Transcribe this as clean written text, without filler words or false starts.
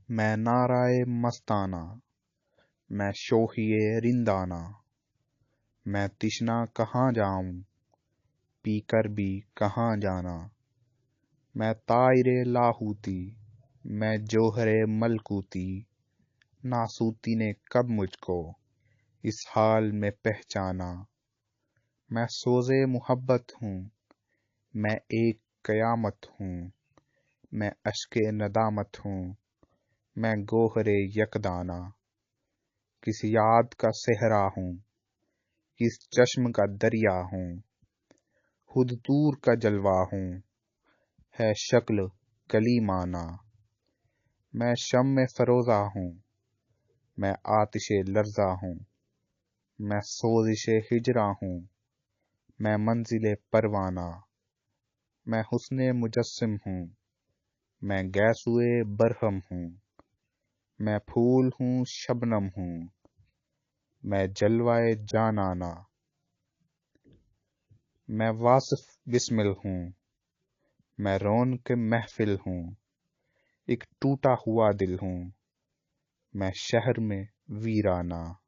میں نعرۂ مستانہ، میں شوخیِ رندانہ، میں تشنہ کہاں جاؤں، پی کر بھی کہاں جانا۔ میں طائرِ لاہوتی، میں جوہرِ ملکوتی، ناسوتی نے کب مجھ کو اس حال میں پہچانا۔ میں سوزِ محبت ہوں، میں ایک قیامت ہوں، میں اشکِ ندامت ہوں، میں گوہرِ یکدانہ۔ کس یاد کا صحرا ہوں، کس چشم کا دریا ہوں، خود طور کا جلوہ ہوں، ہے شکل کلیمانہ۔ میں شمع فروزہ ہوں، میں آتشِ لرزاں ہوں، میں سوزشِ ہجراں ہوں، میں منزلِ پروانہ۔ میں حسنِ مجسم ہوں، میں گیسوئے برہم ہوں، میں پھول ہوں شبنم ہوں، میں جلوۂ جانانہ۔ میں واصف بسمل ہوں، میں رونق محفل ہوں، ایک ٹوٹا ہوا دل ہوں، میں شہر میں ویرانہ۔